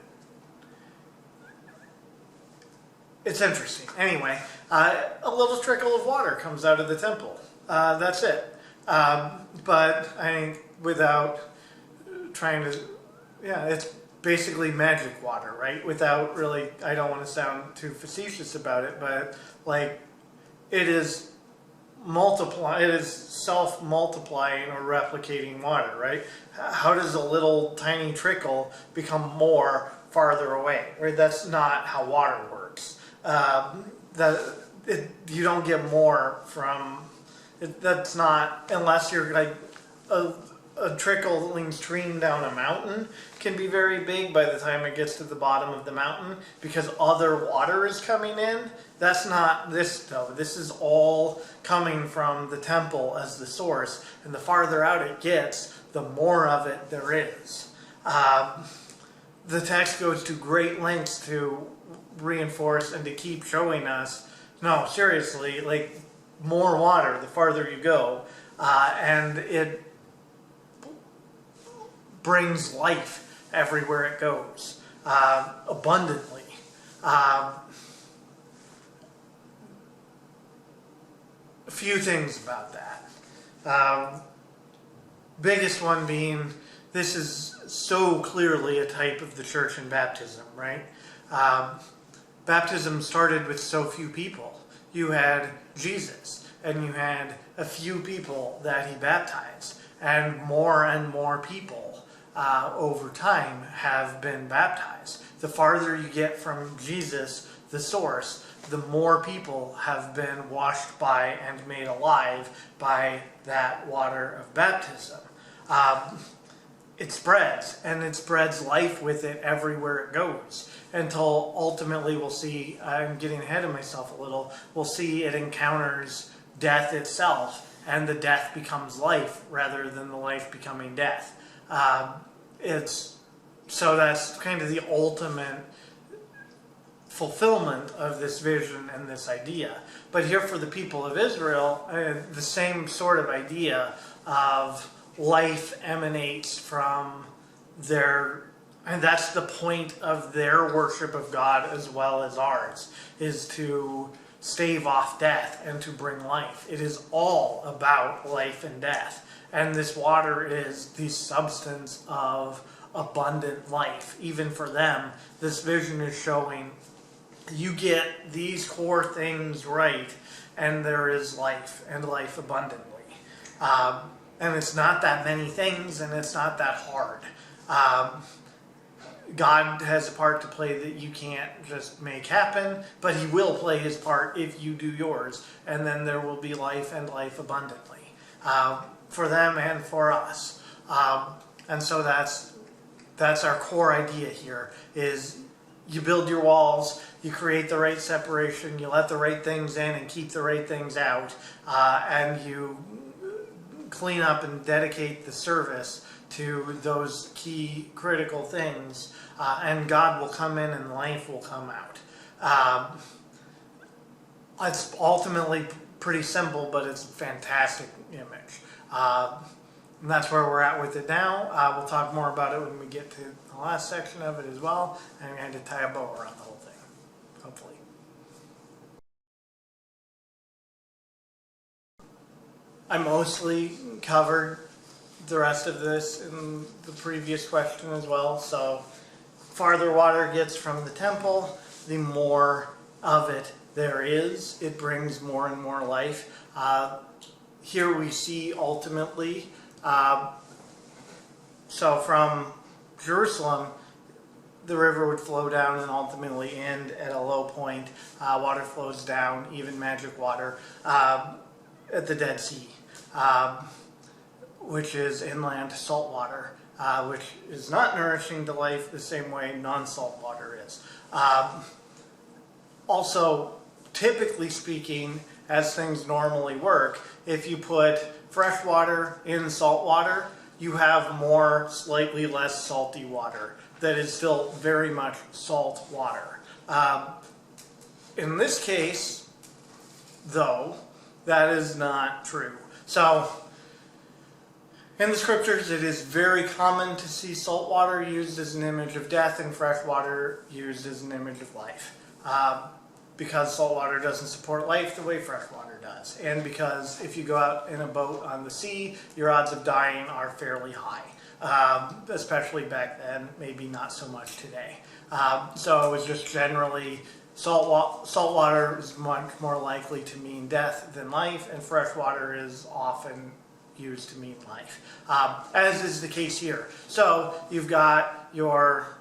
it's interesting. Anyway, a little trickle of water comes out of the temple. That's it. But I think without trying to, it's basically magic water, right? Without really, I don't want to sound too facetious about it, but like it is self-multiplying or replicating water, right? How does a little tiny trickle become more farther away? Right? That's not how water works. You don't get more from that's not, unless you're like a trickling stream down a mountain can be very big by the time it gets to the bottom of the mountain because other water is coming in. That's not this though. This is all coming from the temple as the source, and the farther out it gets, the more of it there is. The text goes to great lengths to reinforce and to keep showing us, no, seriously, like more water the farther you go, and it brings life everywhere it goes, abundantly. A few things about that. Biggest one being, this is so clearly a type of the church in baptism, right? Baptism started with so few people. You had Jesus, and you had a few people that he baptized. and more people over time have been baptized. The farther you get from Jesus, the source, the more people have been washed by and made alive by that water of baptism. It spreads, and it spreads life with it everywhere it goes, until ultimately we'll see, I'm getting ahead of myself a little, we'll see it encounters death itself, and the death becomes life rather than the life becoming death. So that's kind of the ultimate fulfillment of this vision and this idea. But here for the people of Israel, the same sort of idea of life emanates from their, and that's the point of their worship of God as well as ours, is to stave off death and to bring life. It is all about life and death. And this water is the substance of abundant life. Even for them, this vision is showing you get these core things right, and there is life, and life abundantly. And it's not that many things, and it's not that hard. God has a part to play that you can't just make happen, but he will play his part if you do yours, and then there will be life and life abundantly for them and for us. And so that's our core idea here, is you build your walls, you create the right separation, you let the right things in and keep the right things out, and you clean up and dedicate the service to those key critical things, and God will come in and life will come out. It's ultimately pretty simple, but it's a fantastic image. And that's where we're at with it now. We'll talk more about it when we get to the last section of it as well, and I'm going to tie a bow around the whole thing, hopefully. I mostly covered the rest of this in the previous question as well. So farther water gets from the temple, the more of it there is. It brings more and more life. Here we see ultimately, so from Jerusalem, the river would flow down and ultimately end at a low point. Water flows down, even magic water, at the Dead Sea, which is inland salt water, which is not nourishing to life the same way non-salt water is. Also, typically speaking, as things normally work, if you put fresh water in salt water, you have more, slightly less salty water that is still very much salt water. In this case, though, that is not true. So, in the scriptures, it is very common to see salt water used as an image of death and fresh water used as an image of life. Because salt water doesn't support life the way fresh water does. And because if you go out in a boat on the sea, your odds of dying are fairly high. Especially back then, maybe not so much today. So it was just generally salt water is much more likely to mean death than life, and fresh water is often used to mean life, as is the case here. So you've got your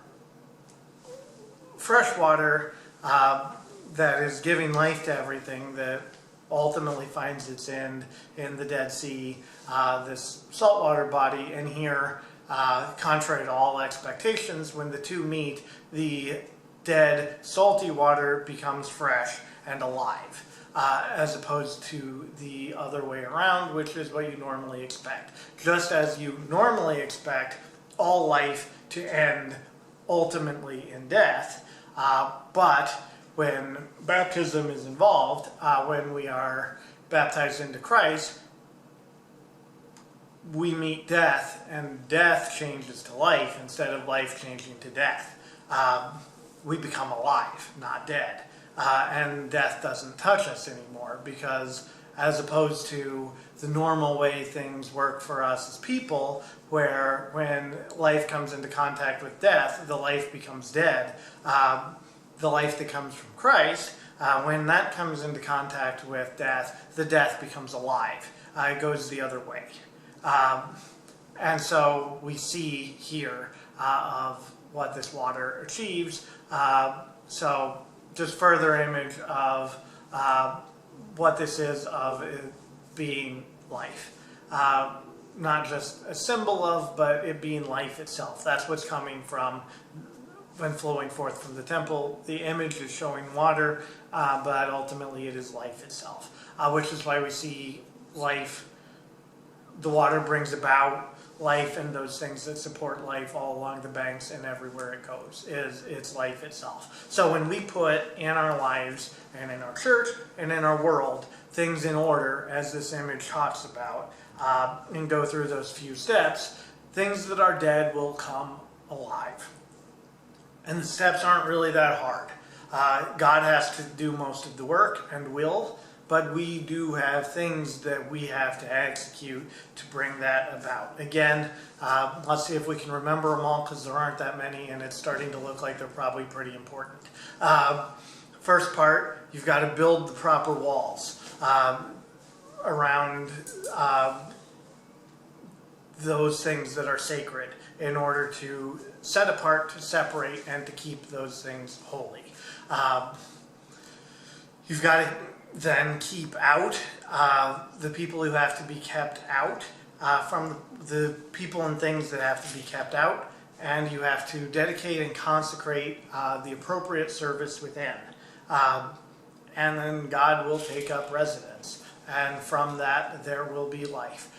fresh water that is giving life to everything, that ultimately finds its end in the Dead Sea, this saltwater body, and here, contrary to all expectations, when the two meet, the dead, salty water becomes fresh and alive, as opposed to the other way around, which is what you normally expect. Just as you normally expect all life to end ultimately in death, but when baptism is involved, when we are baptized into Christ, we meet death, and death changes to life instead of life changing to death. We become alive, not dead. And death doesn't touch us anymore, because as opposed to the normal way things work for us as people, where when life comes into contact with death, the life becomes dead. The life that comes from Christ, when that comes into contact with death, the death becomes alive. It goes the other way. And so we see here of what this water achieves. So just further image of what this is of it being life. Not just a symbol of, but it being life itself. That's what's coming from when flowing forth from the temple. The image is showing water, but ultimately it is life itself, which is why we see life. The water brings about life, and those things that support life all along the banks and everywhere it goes it's life itself. So when we put in our lives and in our church and in our world things in order, as this image talks about, and go through those few steps, things that are dead will come alive. And the steps aren't really that hard. God has to do most of the work and will, but we do have things that we have to execute to bring that about. Again, let's see if we can remember them all, because there aren't that many, and it's starting to look like they're probably pretty important. First part, you've got to build the proper walls around those things that are sacred in order to set apart, to separate, and to keep those things holy. You've got to then keep out the people who have to be kept out from the people and things that have to be kept out, and you have to dedicate and consecrate the appropriate service within. And then God will take up residence, and from that there will be life.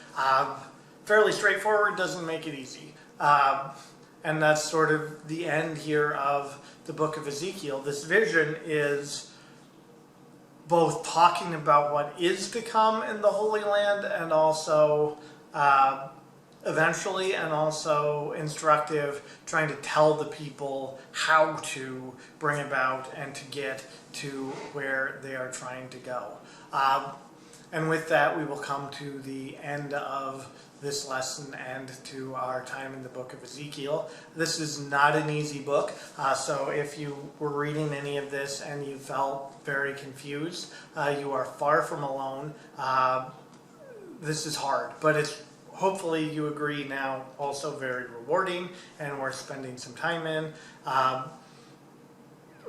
Fairly straightforward, doesn't make it easy. And that's sort of the end here of the book of Ezekiel. This vision is both talking about what is to come in the Holy Land, and also eventually, and also instructive, trying to tell the people how to bring about and to get to where they are trying to go. And with that, we will come to the end of this lesson and to our time in the book of Ezekiel. This is not an easy book, so if you were reading any of this and you felt very confused, you are far from alone. This is hard, but it's, hopefully you agree now, also very rewarding and worth spending some time in.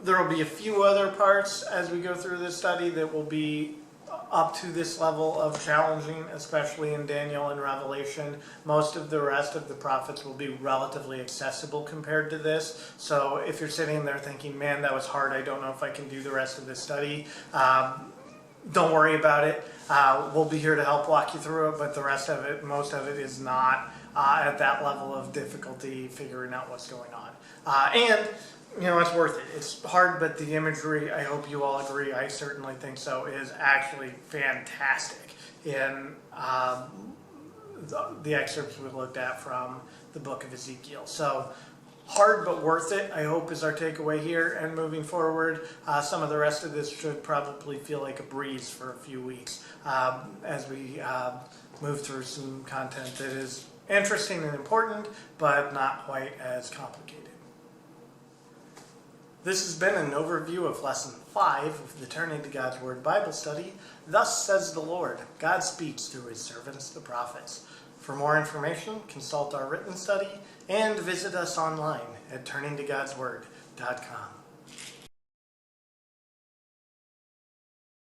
There will be a few other parts as we go through this study that will be up to this level of challenging, especially in Daniel and Revelation. Most of the rest of the prophets will be relatively accessible compared to this. So if you're sitting there thinking, man, that was hard, I don't know if I can do the rest of this study, don't worry about it. We'll be here to help walk you through it, but the rest of it, most of it is not at that level of difficulty figuring out what's going on. And you know, it's worth it. It's hard, but the imagery, I hope you all agree, I certainly think so, is actually fantastic in the excerpts we looked at from the book of Ezekiel. So, hard but worth it, I hope, is our takeaway here. And moving forward, some of the rest of this should probably feel like a breeze for a few weeks as we move through some content that is interesting and important, but not quite as complicated. This has been an overview of Lesson 5 of the Turning to God's Word Bible Study. Thus says the Lord, God speaks through His servants, the prophets. For more information, consult our written study and visit us online at turningtogodsword.com.